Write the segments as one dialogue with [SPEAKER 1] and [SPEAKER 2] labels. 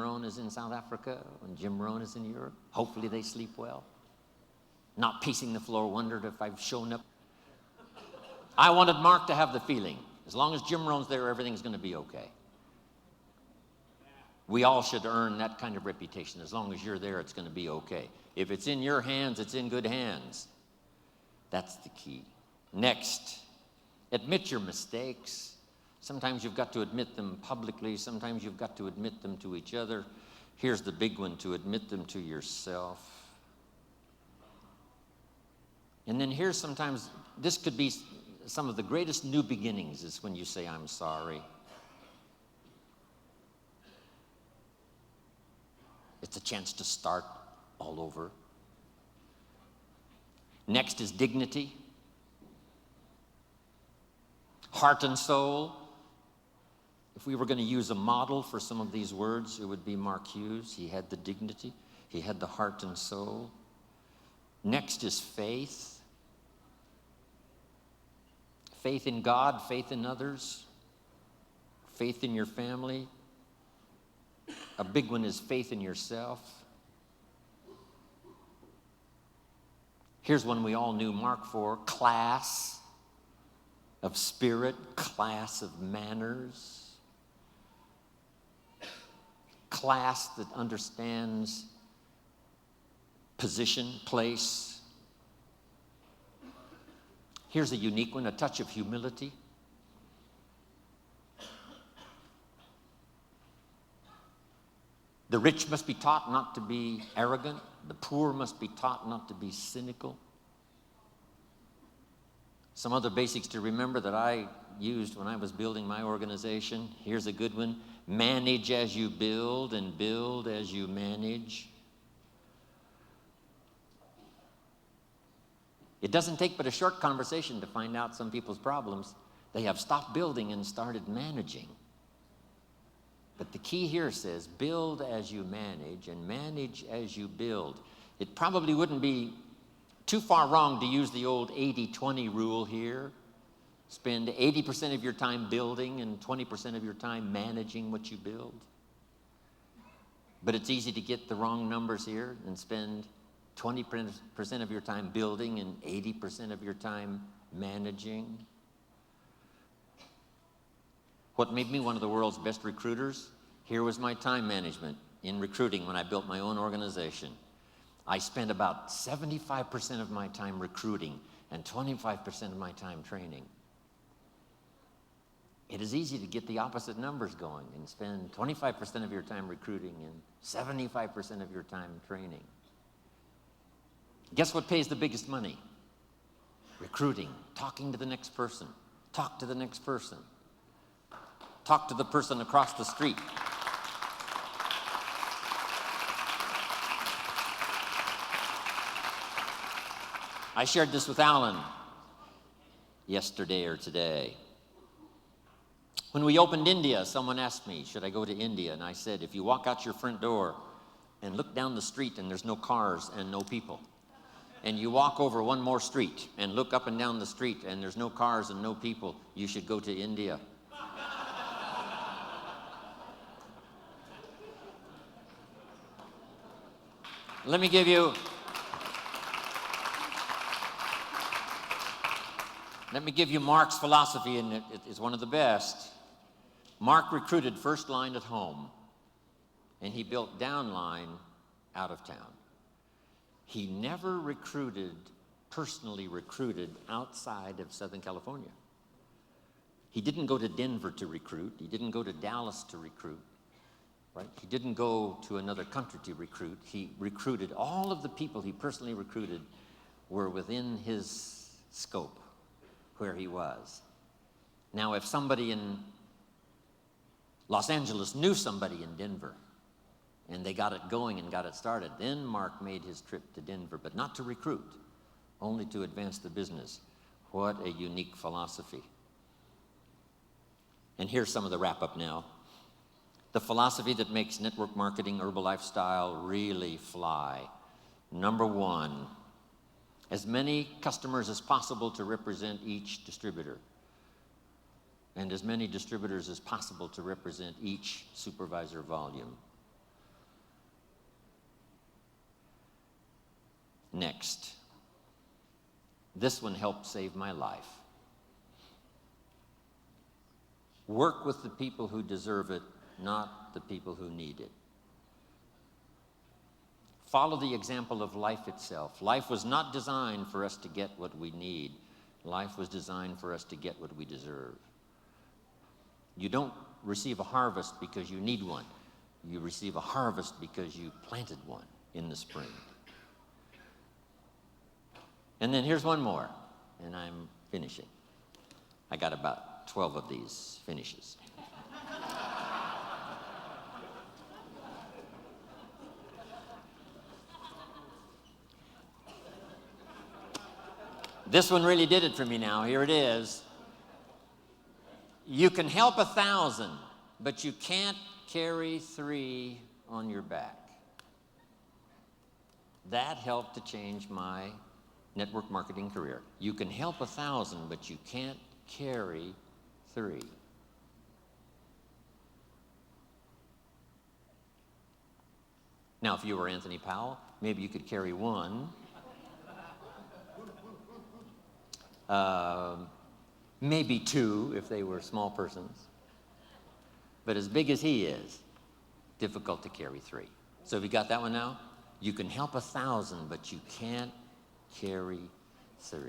[SPEAKER 1] Rohn is in South Africa, when Jim Rohn is in Europe. Hopefully they sleep well. Not pacing the floor, wondered if I've shown up. I wanted Mark to have the feeling, as long as Jim Rohn's there, everything's going to be okay. We all should earn that kind of reputation. As long as you're there, it's going to be okay. If it's in your hands, it's in good hands. That's the key. Next, admit your mistakes. Sometimes you've got to admit them publicly. Sometimes you've got to admit them to each other. Here's the big one, to admit them to yourself. And then here's sometimes, this could be some of the greatest new beginnings, is when you say, I'm sorry. It's a chance to start all over. Next is dignity. Heart and soul. If we were going to use a model for some of these words, it would be Mark Hughes. He had the dignity. He had the heart and soul. Next is faith. Faith in God, faith in others, faith in your family. A big one is faith in yourself. Here's one we all knew Mark for: class of spirit, class of manners, class that understands position, place. Here's a unique one, a touch of humility. The rich must be taught not to be arrogant. The poor must be taught not to be cynical. Some other basics to remember that I used when I was building my organization. Here's a good one. Manage as you build, and build as you manage. It doesn't take but a short conversation to find out some people's problems. They have stopped building and started managing. But the key here says, build as you manage and manage as you build. It probably wouldn't be too far wrong to use the old 80-20 rule here. Spend 80% of your time building and 20% of your time managing what you build. But it's easy to get the wrong numbers here and spend 20% of your time building and 80% of your time managing. What made me one of the world's best recruiters? Here was my time management in recruiting when I built my own organization. I spent about 75% of my time recruiting and 25% of my time training. It is easy to get the opposite numbers going and spend 25% of your time recruiting and 75% of your time training. Guess what pays the biggest money? Recruiting, talking to the next person. Talk to the next person. Talk to the person across the street. I shared this with Alan yesterday or today. When we opened India, someone asked me, should I go to India? And I said, if you walk out your front door and look down the street and there's no cars and no people, and you walk over one more street and look up and down the street and there's no cars and no people, you should go to India. Let me give you Mark's philosophy, and it's one of the best. Mark recruited first line at home, and he built downline out of town. He never personally recruited outside of Southern California. He didn't go to Denver to recruit. He didn't go to Dallas to recruit, right? He didn't go to another country to recruit. He recruited. All of the people he personally recruited were within his scope, where he was. Now, if somebody in Los Angeles knew somebody in Denver, and they got it going and got it started, then Mark made his trip to Denver, but not to recruit, only to advance the business. What a unique philosophy. And here's some of the wrap-up now. The philosophy that makes network marketing, Herbalife style, really fly. Number one, as many customers as possible to represent each distributor, and as many distributors as possible to represent each supervisor volume. Next. This one helped save my life. Work with the people who deserve it, not the people who need it. Follow the example of life itself. Life was not designed for us to get what we need. Life was designed for us to get what we deserve. You don't receive a harvest because you need one. You receive a harvest because you planted one in the spring. And then here's one more, and I'm finishing. I got about 12 of these finishes. This one really did it for me now. Here it is. You can help 1,000, but you can't carry 3 on your back. That helped to change my network marketing career. You can help 1,000, but you can't carry 3. Now, if you were Anthony Powell, maybe you could carry 1. Maybe 2 if they were small persons. But as big as he is, difficult to carry 3. So have you got that one now? You can help 1,000, but you can't carry 3.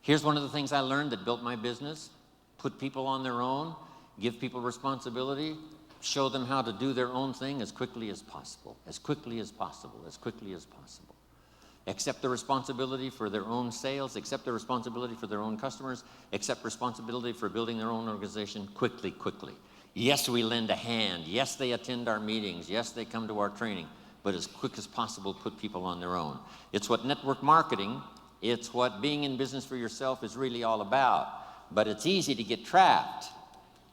[SPEAKER 1] Here's one of the things I learned that built my business. Put people on their own, give people responsibility, show them how to do their own thing as quickly as possible, as quickly as possible, as quickly as possible. Accept the responsibility for their own sales, accept the responsibility for their own customers, accept responsibility for building their own organization quickly, quickly. Yes, we lend a hand. Yes, they attend our meetings. Yes, they come to our training. But as quick as possible, put people on their own. It's what network marketing, it's what being in business for yourself is really all about. But it's easy to get trapped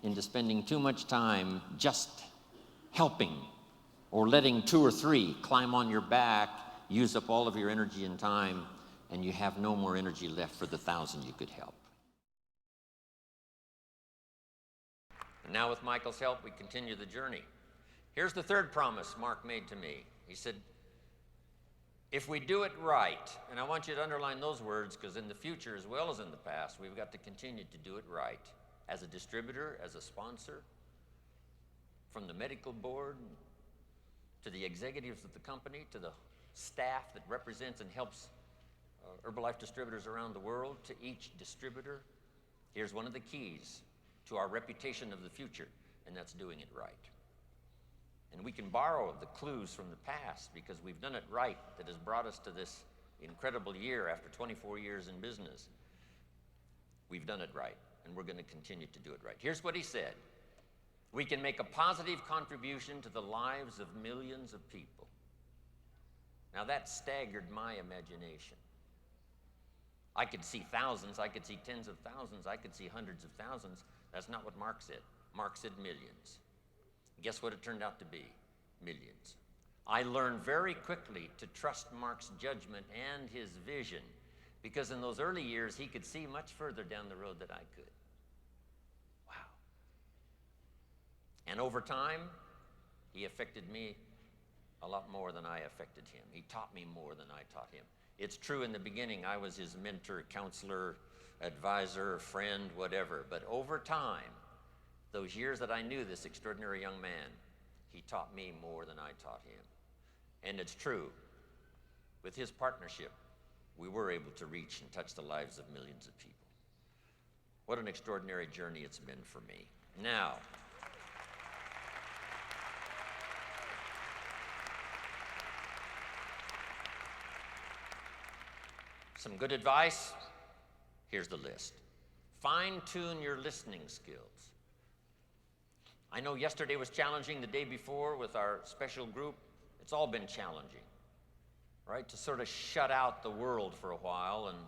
[SPEAKER 1] into spending too much time just helping or letting 2 or 3 climb on your back, use up all of your energy and time, and you have no more energy left for the 1,000 you could help. And now with Michael's help, we continue the journey. Here's the third promise Mark made to me. He said, if we do it right, and I want you to underline those words because in the future as well as in the past, we've got to continue to do it right. As a distributor, as a sponsor, from the medical board to the executives of the company, to the staff that represents and helps Herbalife distributors around the world, to each distributor. Here's one of the keys to our reputation of the future, and that's doing it right. And we can borrow the clues from the past because we've done it right that has brought us to this incredible year after 24 years in business. We've done it right, and we're going to continue to do it right. Here's what he said. We can make a positive contribution to the lives of millions of people. Now that staggered my imagination. I could see thousands, I could see tens of thousands, I could see hundreds of thousands. That's not what Mark said. Mark said millions. Guess what it turned out to be? Millions. I learned very quickly to trust Mark's judgment and his vision because in those early years he could see much further down the road than I could. Wow. And over time, he affected me a lot more than I affected him. He taught me more than I taught him. It's true in the beginning, I was his mentor, counselor, advisor, friend, whatever. But over time, those years that I knew this extraordinary young man, he taught me more than I taught him. And it's true, with his partnership, we were able to reach and touch the lives of millions of people. What an extraordinary journey it's been for me. Now, some good advice, here's the list. Fine-tune your listening skills. I know yesterday was challenging, the day before with our special group. It's all been challenging, right? To sort of shut out the world for a while and,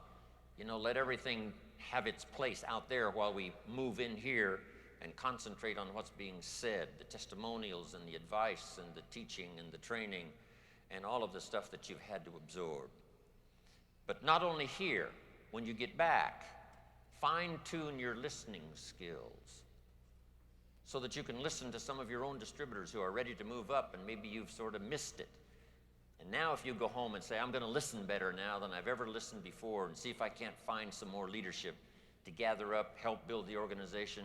[SPEAKER 1] let everything have its place out there while we move in here and concentrate on what's being said, the testimonials and the advice and the teaching and the training and all of the stuff that you've had to absorb. But not only here, when you get back, fine-tune your listening skills so that you can listen to some of your own distributors who are ready to move up and maybe you've sort of missed it. And now if you go home and say, I'm going to listen better now than I've ever listened before and see if I can't find some more leadership to gather up, help build the organization,